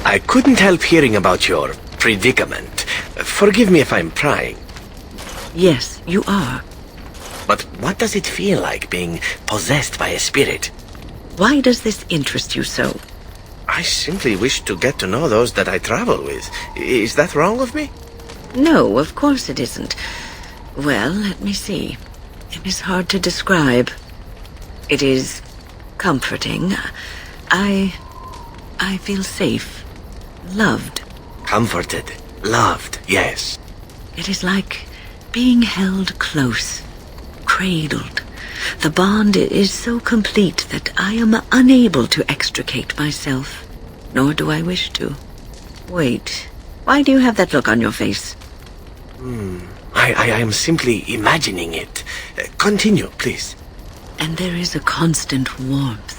I couldn't help hearing about your predicament. Forgive me if I'm prying. Yes, you are. But what does it feel like being possessed by a spirit? Why does this interest you so? I simply wish to get to know those that I travel with. Is that wrong of me? No, of course it isn't. Well, let me see. It is hard to describe. It is comforting. I feel safe. Loved. Comforted. Loved, yes. It is like being held close. Cradled. The bond is so complete that I am unable to extricate myself. Nor do I wish to. Wait. Why do you have that look on your face? I am simply imagining it. Continue, please. And there is a constant warmth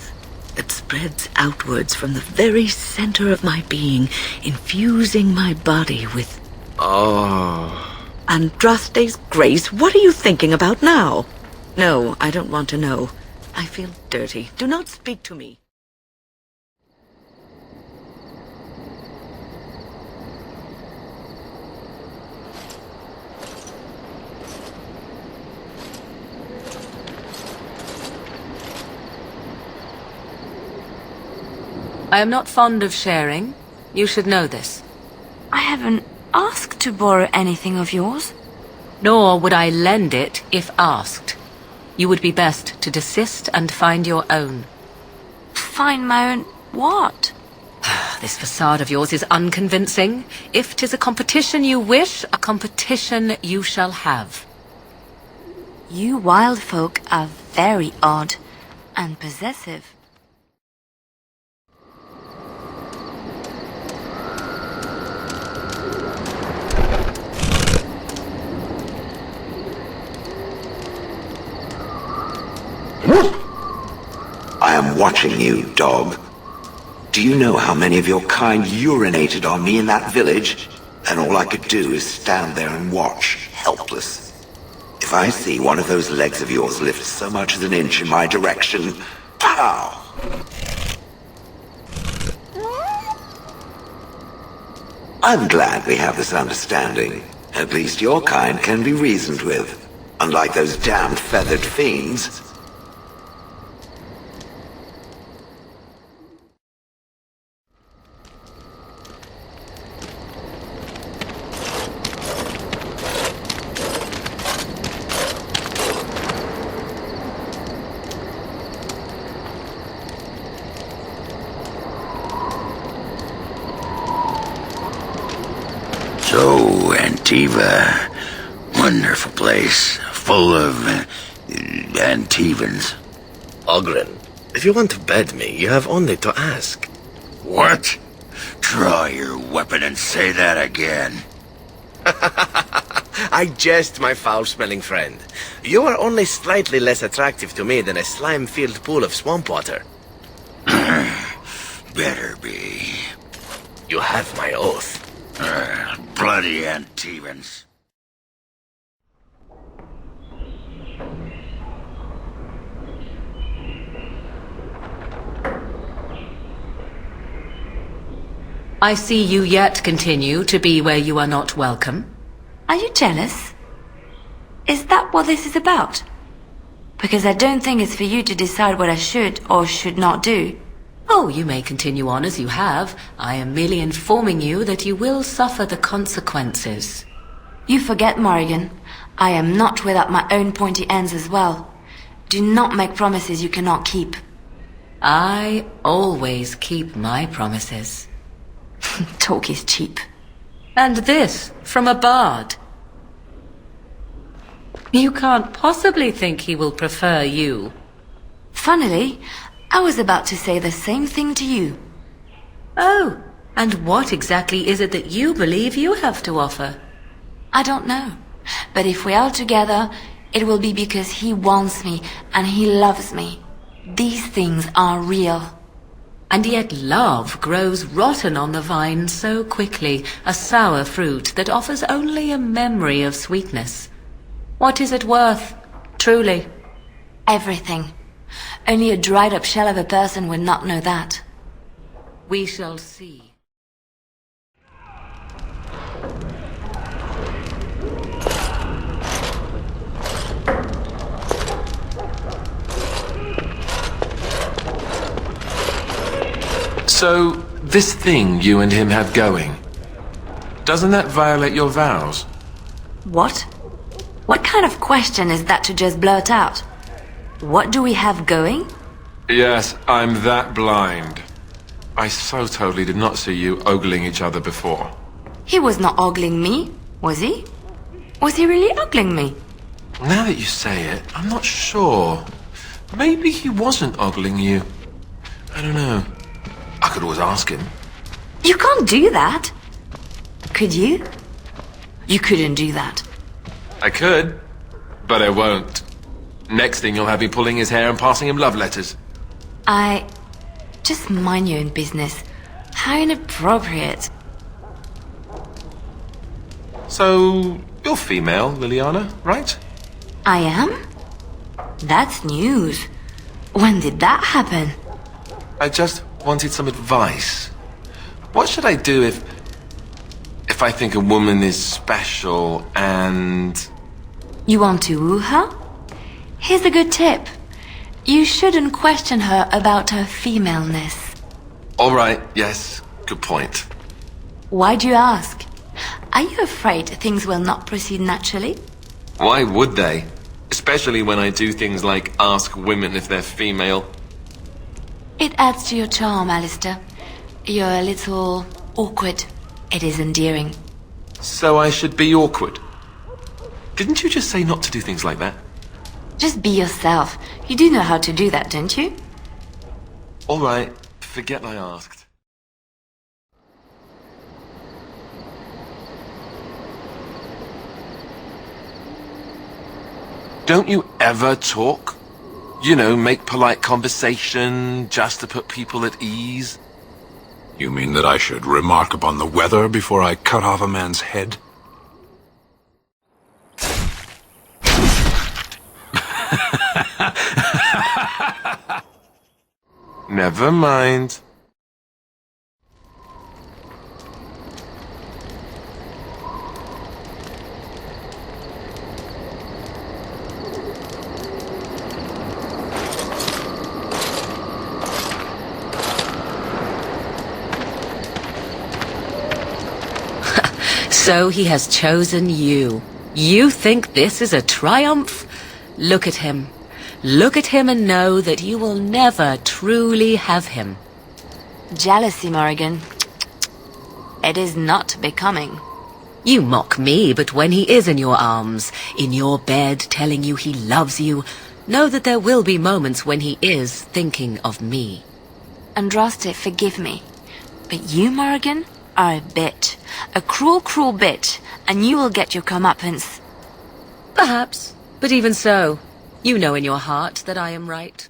that spreads outwards from the very center of my being, infusing my body with... Oh... Andraste's grace, what are you thinking about now? No, I don't want to know. I feel dirty. Do not speak to me. I am not fond of sharing. You should know this. I haven't asked to borrow anything of yours. Nor would I lend it if asked. You would be best to desist and find your own. Find my own what? This facade of yours is unconvincing. If 'tis a competition you wish, a competition you shall have. You wild folk are very odd and possessive. I am watching you, dog. Do you know how many of your kind urinated on me in that village? And all I could do is stand there and watch, helpless. If I see one of those legs of yours lift so much as an inch in my direction, pow! I'm glad we have this understanding. At least your kind can be reasoned with. Unlike those damned feathered fiends. So, Antiva, wonderful place, full of Antivans. Ogren, if you want to bed me, you have only to ask. What? Draw your weapon and say that again. I jest, my foul-smelling friend. You are only slightly less attractive to me than a slime-filled pool of swamp water. Better be. You have my oath. Bloody Antivans. I see you yet continue to be where you are not welcome. Are you jealous? Is that what this is about? Because I don't think it's for you to decide what I should or should not do. Oh, you may continue on as you have. I am merely informing you that you will suffer the consequences. You forget, Morrigan. I am not without my own pointy ends as well. Do not make promises you cannot keep. I always keep my promises. Talk is cheap. And this, from a bard. You can't possibly think he will prefer you. Funnily, I was about to say the same thing to you. Oh, and what exactly is it that you believe you have to offer? I don't know. But if we are together, it will be because he wants me and he loves me. These things are real. And yet love grows rotten on the vine so quickly, a sour fruit that offers only a memory of sweetness. What is it worth, truly? Everything. Only a dried-up shell of a person would not know that. We shall see. So, this thing you and him have going, doesn't that violate your vows? What? What kind of question is that to just blurt out? What do we have going? Yes, I'm that blind. I so totally did not see you ogling each other before. He was not ogling me, was he? Was he really ogling me? Now that you say it, I'm not sure. Maybe he wasn't ogling you. I don't know. I could always ask him. You can't do that. Could you? You couldn't do that. I could, but I won't. Next thing you'll have me pulling his hair and passing him love letters. Just mind your own business. How inappropriate. So, you're female, Leliana, right? I am? That's news. When did that happen? I just wanted some advice. What should I do if I think a woman is special and... You want to woo her? Here's a good tip. You shouldn't question her about her femaleness. All right, yes, good point. Why do you ask? Are you afraid things will not proceed naturally? Why would they? Especially when I do things like ask women if they're female. It adds to your charm, Alisitair. You're a little awkward. It is endearing. So I should be awkward? Didn't you just say not to do things like that? Just be yourself. You do know how to do that, don't you? All right, forget I asked. Don't you ever talk? You know, make polite conversation just to put people at ease? You mean that I should remark upon the weather before I cut off a man's head? Never mind. So he has chosen you. You think this is a triumph? Look at him. Look at him and know that you will never truly have him. Jealousy, Morrigan. It is not becoming. You mock me, but when he is in your arms, in your bed, telling you he loves you, know that there will be moments when he is thinking of me. Andraste, forgive me. But you, Morrigan, are a bitch. A cruel, cruel bitch. And you will get your comeuppance. Perhaps, but even so, you know in your heart that I am right.